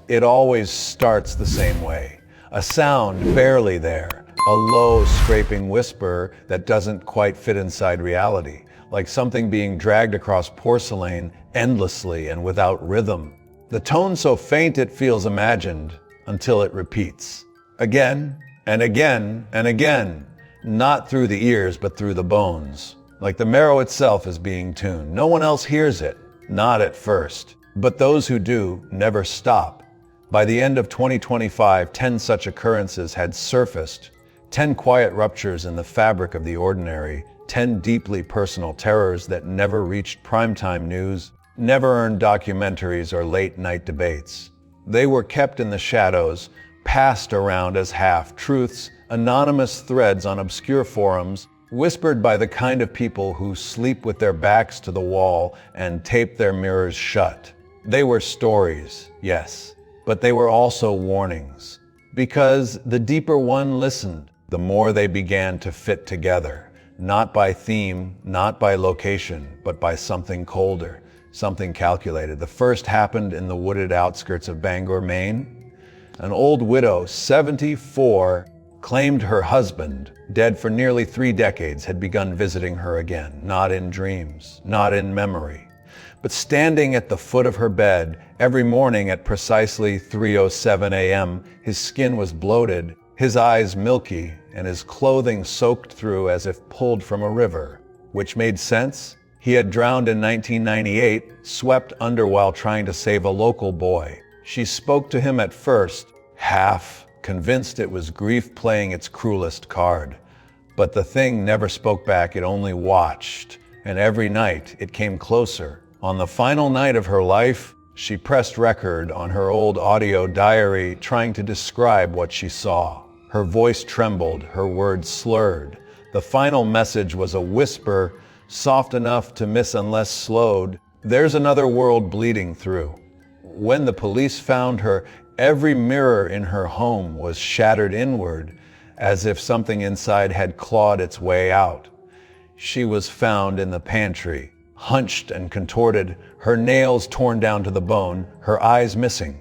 It always starts the same way. A sound barely there, a low scraping whisper that doesn't quite fit inside reality, like something being dragged across porcelain endlessly and without rhythm. The tone so faint it feels imagined, until it repeats. Again, and again, and again. Not through the ears, but through the bones. Like the marrow itself is being tuned. No one else hears it, not at first. But those who do never stop. By the end of 2025, 10 such occurrences had surfaced. 10 quiet ruptures in the fabric of the ordinary. 10 deeply personal terrors that never reached primetime news, never earned documentaries or late-night debates. They were kept in the shadows, passed around as half-truths, anonymous threads on obscure forums, whispered by the kind of people who sleep with their backs to the wall and tape their mirrors shut. They were stories, yes, but they were also warnings. Because the deeper one listened, the more they began to fit together, not by theme, not by location, but by something colder, something calculated. The first happened in the wooded outskirts of Bangor, Maine. An old widow, 74, claimed her husband, dead for nearly 3 decades, had begun visiting her again, not in dreams, not in memory, but standing at the foot of her bed every morning at precisely 3:07 a.m. His skin was bloated, his eyes milky, and his clothing soaked through as if pulled from a river. Which made sense. He had drowned in 1998, swept under while trying to save a local boy. She spoke to him at first, half convinced it was grief playing its cruelest card. But the thing never spoke back, it only watched, and every night it came closer. On the final night of her life, she pressed record on her old audio diary, trying to describe what she saw. Her voice trembled, her words slurred. The final message was a whisper, soft enough to miss unless slowed. There's another world bleeding through. When the police found her, every mirror in her home was shattered inward, as if something inside had clawed its way out. She was found in the pantry, hunched and contorted, her nails torn down to the bone, her eyes missing.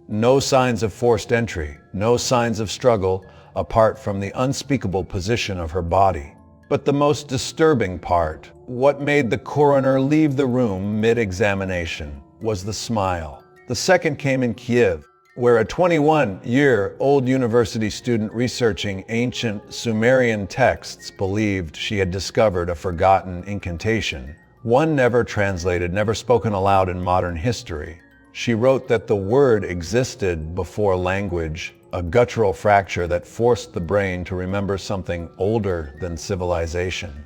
No signs of forced entry, no signs of struggle, apart from the unspeakable position of her body. But the most disturbing part, what made the coroner leave the room mid-examination, was the smile. The second came in Kiev, where a 21-year-old university student researching ancient Sumerian texts believed she had discovered a forgotten incantation, one never translated, never spoken aloud in modern history. She wrote that the word existed before language, a guttural fracture that forced the brain to remember something older than civilization.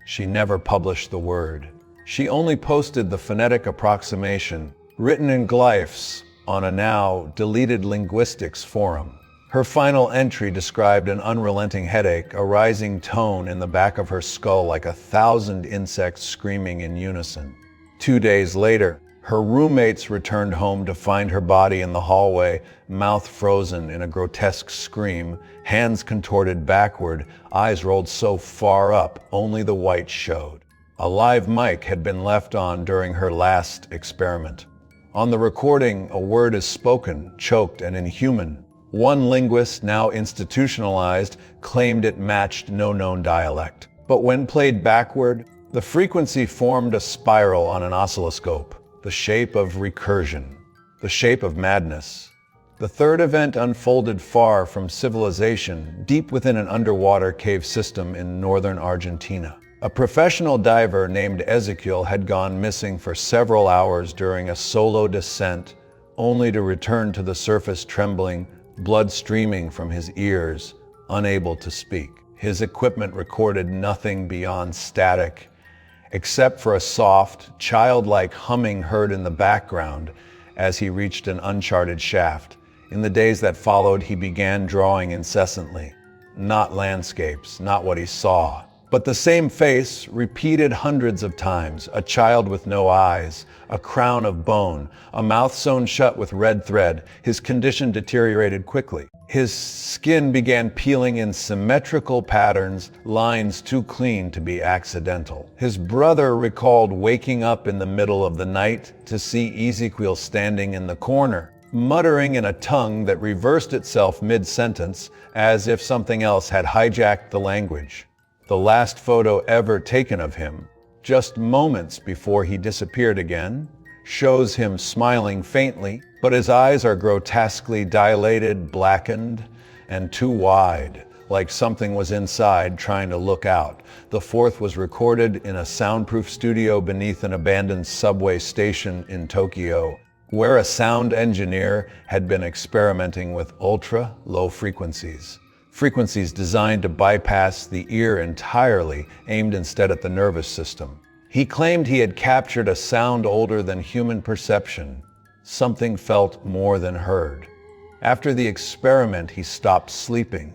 She never published the word. She only posted the phonetic approximation, written in glyphs, on a now deleted linguistics forum. Her final entry described an unrelenting headache, a rising tone in the back of her skull like 1,000 insects screaming in unison. 2 days later, her roommates returned home to find her body in the hallway, mouth frozen in a grotesque scream, hands contorted backward, eyes rolled so far up only the white showed. A live mic had been left on during her last experiment. On the recording, a word is spoken, choked and inhuman. One linguist, now institutionalized, claimed it matched no known dialect. But when played backward, the frequency formed a spiral on an oscilloscope, the shape of recursion, the shape of madness. The third event unfolded far from civilization, deep within an underwater cave system in northern Argentina. A professional diver named Ezekiel had gone missing for several hours during a solo descent, only to return to the surface trembling, blood streaming from his ears, unable to speak. His equipment recorded nothing beyond static, except for a soft, childlike humming heard in the background as he reached an uncharted shaft. In the days that followed, he began drawing incessantly. Not landscapes, not what he saw, but the same face, repeated hundreds of times, a child with no eyes, a crown of bone, a mouth sewn shut with red thread. His condition deteriorated quickly. His skin began peeling in symmetrical patterns, lines too clean to be accidental. His brother recalled waking up in the middle of the night to see Ezekiel standing in the corner, muttering in a tongue that reversed itself mid-sentence as if something else had hijacked the language. The last photo ever taken of him, just moments before he disappeared again, shows him smiling faintly, but his eyes are grotesquely dilated, blackened, and too wide, like something was inside trying to look out. The fourth was recorded in a soundproof studio beneath an abandoned subway station in Tokyo, where a sound engineer had been experimenting with ultra-low frequencies. Frequencies designed to bypass the ear entirely, aimed instead at the nervous system. He claimed he had captured a sound older than human perception. Something felt more than heard. After the experiment, he stopped sleeping.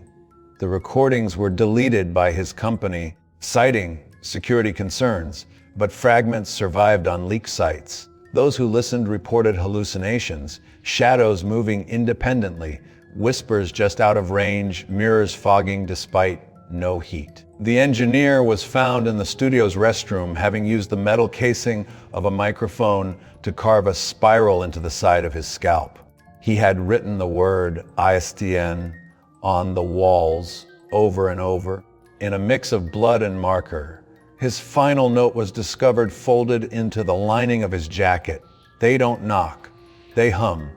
The recordings were deleted by his company, citing security concerns, but fragments survived on leak sites. Those who listened reported hallucinations, shadows moving independently, whispers just out of range, mirrors fogging despite no heat. The engineer was found in the studio's restroom, having used the metal casing of a microphone to carve a spiral into the side of his scalp. He had written the word ISTN on the walls over and over, in a mix of blood and marker. His final note was discovered folded into the lining of his jacket. They don't knock, they hum.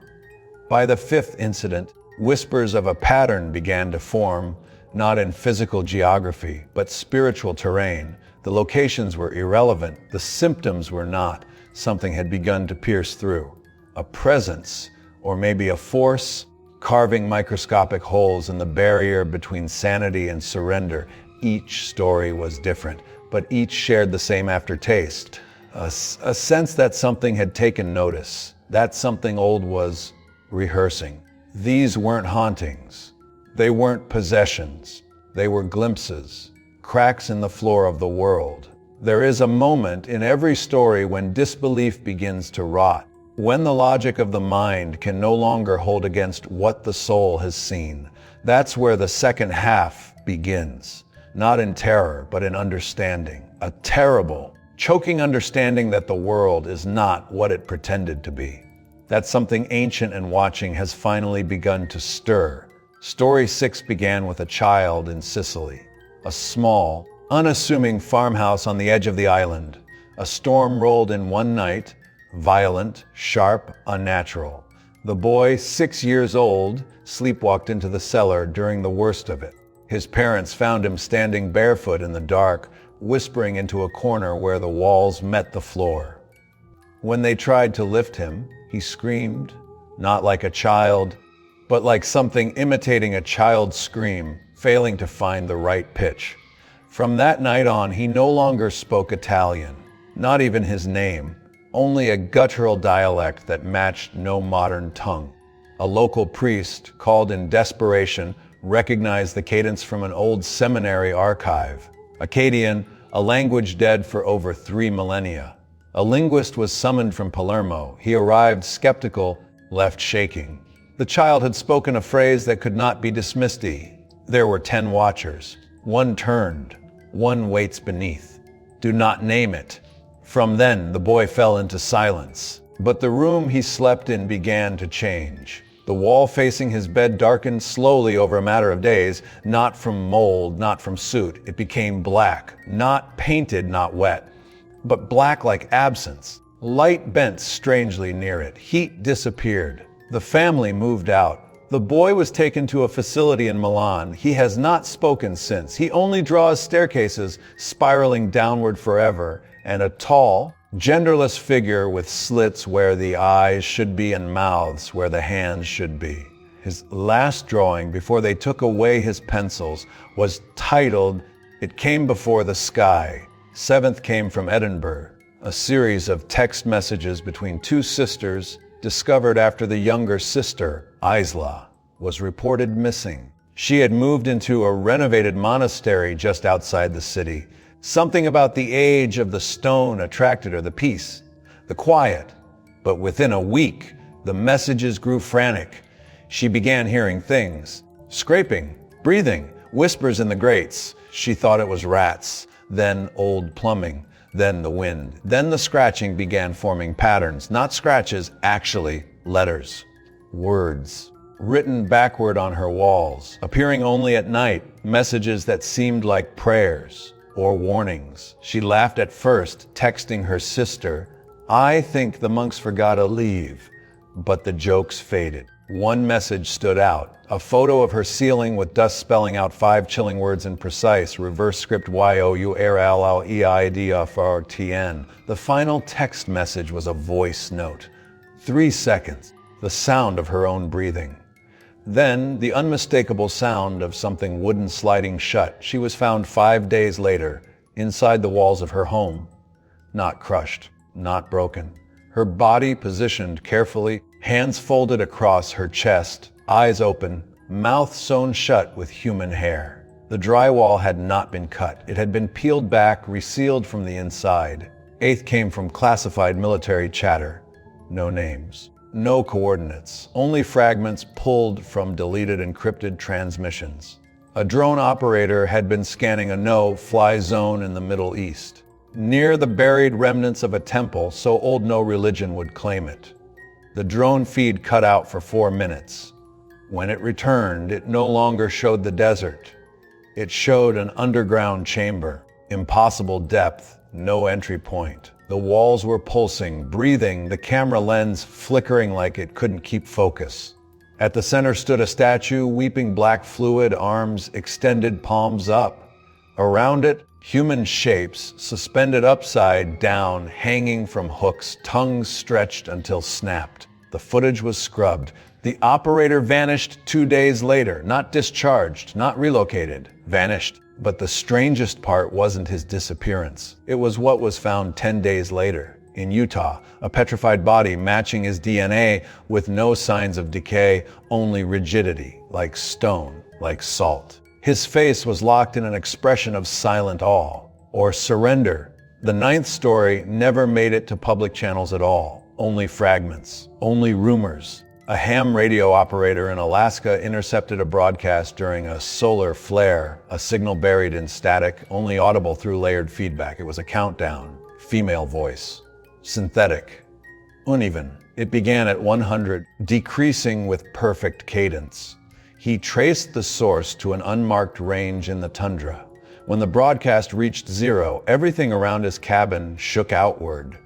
By the fifth incident, whispers of a pattern began to form, not in physical geography, but spiritual terrain. The locations were irrelevant, the symptoms were not. Something had begun to pierce through. A presence, or maybe a force, carving microscopic holes in the barrier between sanity and surrender. Each story was different, but each shared the same aftertaste. A sense that something had taken notice, that something old was rehearsing. These weren't hauntings. They weren't possessions. They were glimpses, cracks in the floor of the world. There is a moment in every story when disbelief begins to rot, when the logic of the mind can no longer hold against what the soul has seen. That's where the second half begins, not in terror, but in understanding. A terrible, choking understanding that the world is not what it pretended to be. That something ancient and watching has finally begun to stir. Story 6 began with a child in Sicily, a small, unassuming farmhouse on the edge of the island. A storm rolled in one night, violent, sharp, unnatural. The boy, 6 years old, sleepwalked into the cellar during the worst of it. His parents found him standing barefoot in the dark, whispering into a corner where the walls met the floor. When they tried to lift him, he screamed, not like a child, but like something imitating a child's scream, failing to find the right pitch. From that night on, he no longer spoke Italian, not even his name, only a guttural dialect that matched no modern tongue. A local priest, called in desperation, recognized the cadence from an old seminary archive. Akkadian, a language dead for over 3 millennia. A linguist was summoned from Palermo. He arrived skeptical, left shaking. The child had spoken a phrase that could not be dismissed. There were 10 watchers. One turned. One waits beneath. Do not name it. From then, the boy fell into silence. But the room he slept in began to change. The wall facing his bed darkened slowly over a matter of days, not from mold, not from soot. It became black, not painted, not wet, but black like absence. Light bent strangely near it. Heat disappeared. The family moved out. The boy was taken to a facility in Milan. He has not spoken since. He only draws staircases spiraling downward forever, and a tall, genderless figure with slits where the eyes should be and mouths where the hands should be. His last drawing, before they took away his pencils, was titled, "It Came Before the Sky." Seventh came from Edinburgh, a series of text messages between 2 sisters discovered after the younger sister, Isla, was reported missing. She had moved into a renovated monastery just outside the city. Something about the age of the stone attracted her, the peace, the quiet. But within a week, the messages grew frantic. She began hearing things, scraping, breathing, whispers in the grates. She thought it was rats, then old plumbing, then the wind. Then the scratching began forming patterns, not scratches, actually letters. words, written backward on her walls, appearing only at night, messages that seemed like prayers or warnings. She laughed at first, texting her sister, "I think the monks forgot to leave," but the jokes faded. One message stood out, a photo of her ceiling with dust spelling out 5 chilling words in precise, reverse script YOURLLEIDFRTN. The final text message was a voice note. 3 seconds, the sound of her own breathing. Then, the unmistakable sound of something wooden sliding shut. She was found 5 days later, inside the walls of her home. Not crushed, not broken. Her body positioned carefully, hands folded across her chest, eyes open, mouth sewn shut with human hair. The drywall had not been cut. It had been peeled back, resealed from the inside. Eighth came from classified military chatter. No names. No coordinates. Only fragments pulled from deleted encrypted transmissions. A drone operator had been scanning a no-fly zone in the Middle East, near the buried remnants of a temple so old no religion would claim it. The drone feed cut out for 4 minutes. When it returned, it no longer showed the desert. It showed an underground chamber, impossible depth, no entry point. The walls were pulsing, breathing, the camera lens flickering like it couldn't keep focus. At the center stood a statue, weeping black fluid, arms extended, palms up. Around it, human shapes suspended upside down, hanging from hooks, tongues stretched until snapped. The footage was scrubbed. The operator vanished 2 days later, not discharged, not relocated, vanished. But the strangest part wasn't his disappearance. It was what was found 10 days later in Utah, a petrified body matching his DNA with no signs of decay, only rigidity, like stone, like salt. His face was locked in an expression of silent awe, or surrender. The 9th story never made it to public channels at all. Only fragments, only rumors. A ham radio operator in Alaska intercepted a broadcast during a solar flare, a signal buried in static, only audible through layered feedback. It was a countdown. Female voice. Synthetic. Uneven. It began at 100, decreasing with perfect cadence. He traced the source to an unmarked range in the tundra. When the broadcast reached 0, everything around his cabin shook outward.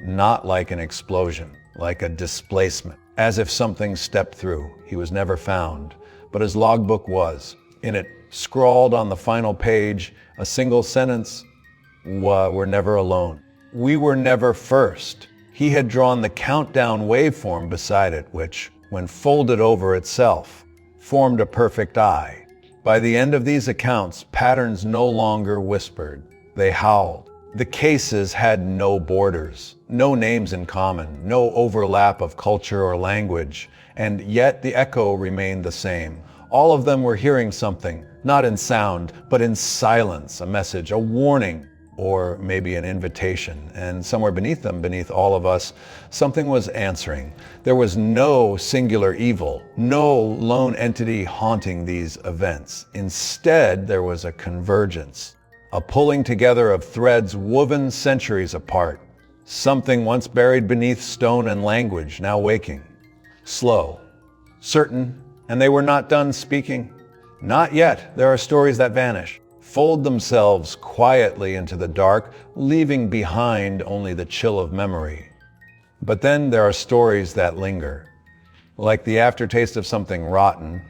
Not like an explosion, like a displacement. As if something stepped through. He was never found, but his logbook was. In it, scrawled on the final page, a single sentence, "We're never alone. We were never first." He had drawn the countdown waveform beside it, which, when folded over itself, formed a perfect eye. By the end of these accounts, patterns no longer whispered. They howled. The cases had no borders, no names in common, no overlap of culture or language, and yet the echo remained the same. All of them were hearing something, not in sound, but in silence, a message, a warning, or maybe an invitation. And somewhere beneath them, beneath all of us, something was answering. There was no singular evil, no lone entity haunting these events. Instead, there was a convergence. A pulling together of threads woven centuries apart. Something once buried beneath stone and language, now waking. Slow. Certain. And they were not done speaking. Not yet. There are stories that vanish. Fold themselves quietly into the dark, leaving behind only the chill of memory. But then there are stories that linger. Like the aftertaste of something rotten.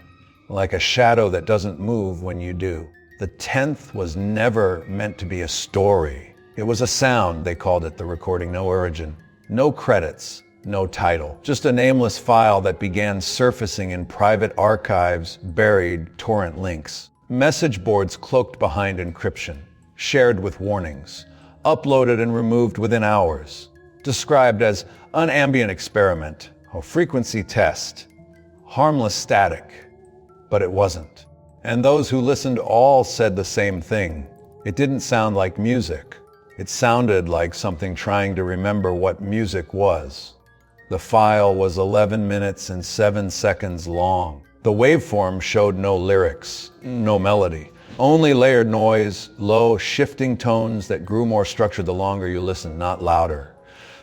Like a shadow that doesn't move when you do. The 10th was never meant to be a story. It was a sound, they called it, the recording, no origin. No credits, no title. Just a nameless file that began surfacing in private archives, buried torrent links. Message boards cloaked behind encryption. Shared with warnings. Uploaded and removed within hours. Described as an ambient experiment, a frequency test. Harmless static. But it wasn't. And those who listened all said the same thing. It didn't sound like music. It sounded like something trying to remember what music was. The file was 11 minutes and 7 seconds long. The waveform showed no lyrics, no melody, only layered noise, low, shifting tones that grew more structured the longer you listened, not louder.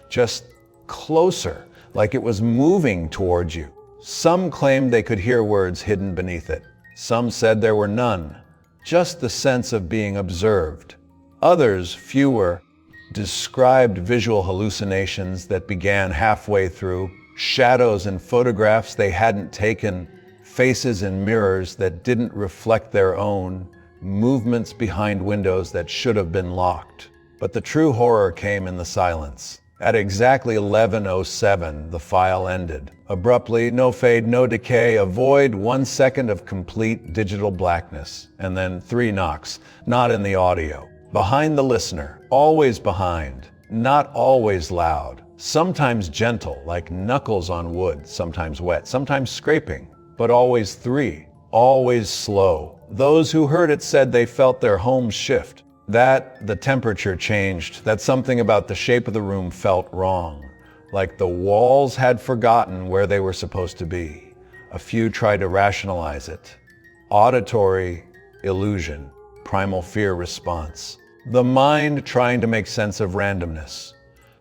Just closer, like it was moving towards you. Some claimed they could hear words hidden beneath it. Some said there were none, just the sense of being observed. Others, fewer, described visual hallucinations that began halfway through, shadows in photographs they hadn't taken, faces in mirrors that didn't reflect their own, movements behind windows that should have been locked. But the true horror came in the silence. At exactly 11:07, the file ended. Abruptly, no fade, no decay, a void, 1 second of complete digital blackness. And then 3 knocks, not in the audio. Behind the listener, always behind, not always loud. Sometimes gentle, like knuckles on wood, sometimes wet, sometimes scraping, but always 3, always slow. Those who heard it said they felt their homes shift. That the temperature changed, that something about the shape of the room felt wrong, like the walls had forgotten where they were supposed to be. A few tried to rationalize it. Auditory illusion, primal fear response. The mind trying to make sense of randomness.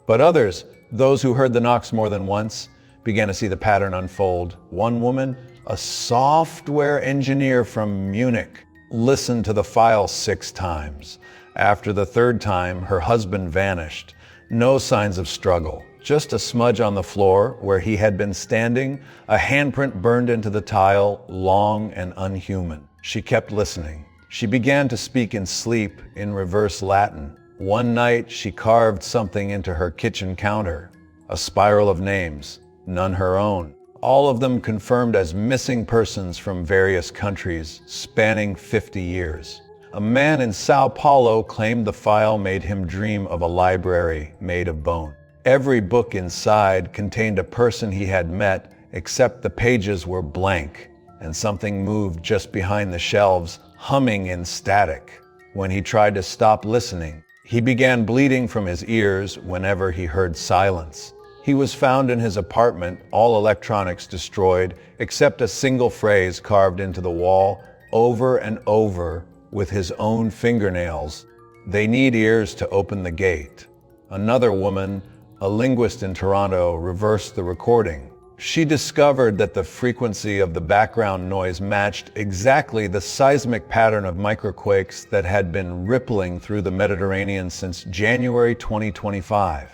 But others, those who heard the knocks more than once, began to see the pattern unfold. One woman, a software engineer from Munich, listened to the file 6 times. After the 3rd time, her husband vanished. No signs of struggle, just a smudge on the floor where he had been standing, a handprint burned into the tile, long and unhuman. She kept listening. She began to speak in sleep in reverse Latin. One night, she carved something into her kitchen counter, a spiral of names, none her own. All of them confirmed as missing persons from various countries, spanning 50 years. A man in Sao Paulo claimed the file made him dream of a library made of bone. Every book inside contained a person he had met, except the pages were blank, and something moved just behind the shelves, humming in static. When he tried to stop listening, he began bleeding from his ears whenever he heard silence. He was found in his apartment, all electronics destroyed, except a single phrase carved into the wall, over and over, with his own fingernails. They need ears to open the gate. Another woman, a linguist in Toronto, reversed the recording. She discovered that the frequency of the background noise matched exactly the seismic pattern of microquakes that had been rippling through the Mediterranean since January 2025.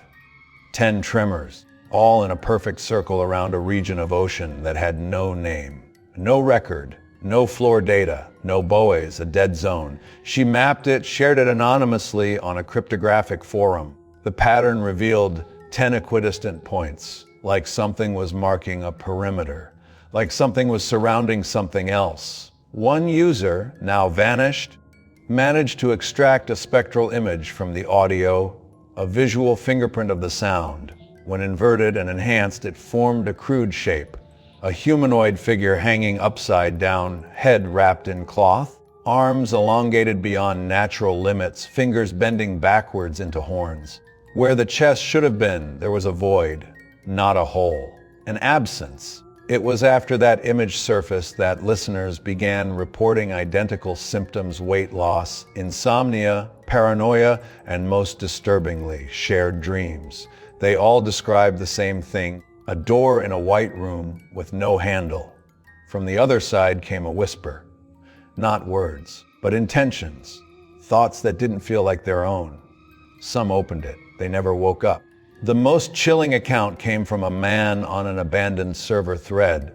10 tremors, all in a perfect circle around a region of ocean that had no name, no record, no floor data, no buoys, a dead zone. She mapped it, shared it anonymously on a cryptographic forum. The pattern revealed 10 equidistant points, like something was marking a perimeter, like something was surrounding something else. One user, now vanished, managed to extract a spectral image from the audio, a visual fingerprint of the sound. When inverted and enhanced, it formed a crude shape. A humanoid figure hanging upside down, head wrapped in cloth, arms elongated beyond natural limits, fingers bending backwards into horns. Where the chest should have been, there was a void, not a hole, an absence. It was after that image surfaced that listeners began reporting identical symptoms: weight loss, insomnia, paranoia, and most disturbingly, shared dreams. They all described the same thing: a door in a white room with no handle. From the other side came a whisper. Not words, but intentions, thoughts that didn't feel like their own. Some opened it. They never woke up. The most chilling account came from a man on an abandoned server thread.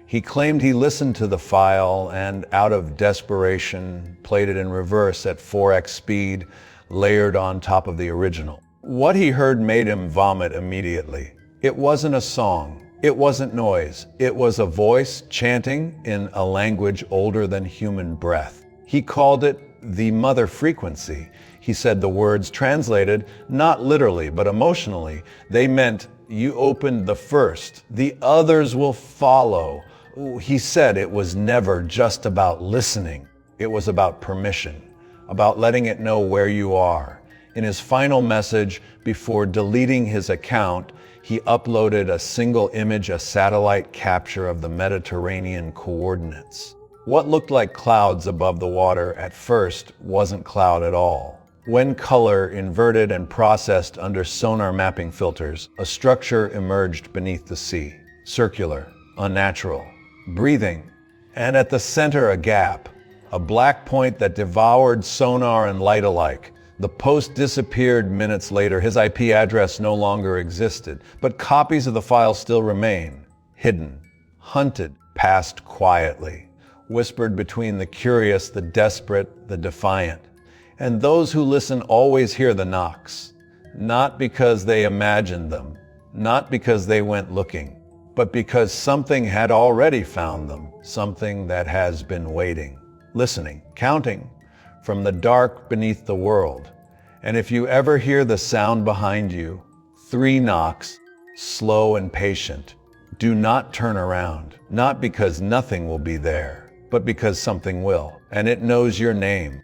He claimed he listened to the file and, out of desperation, played it in reverse at 4x speed, layered on top of the original. What he heard made him vomit immediately. It wasn't a song. It wasn't noise. It was a voice chanting in a language older than human breath. He called it the mother frequency. He said the words translated, not literally, but emotionally, they meant, you opened the first, the others will follow. He said it was never just about listening. It was about permission, about letting it know where you are. In his final message, before deleting his account, he uploaded a single image, a satellite capture of the Mediterranean coordinates. What looked like clouds above the water at first wasn't cloud at all. When color inverted and processed under sonar mapping filters, a structure emerged beneath the sea. Circular, unnatural, breathing, and at the center a gap, a black point that devoured sonar and light alike. The post disappeared minutes later. His IP address no longer existed, but copies of the file still remain, hidden, hunted, passed quietly, whispered between the curious, the desperate, the defiant. And those who listen always hear the knocks, not because they imagined them, not because they went looking, but because something had already found them, something that has been waiting, listening, counting from the dark beneath the world. And if you ever hear the sound behind you, 3 knocks, slow and patient, do not turn around, not because nothing will be there, but because something will, and it knows your name.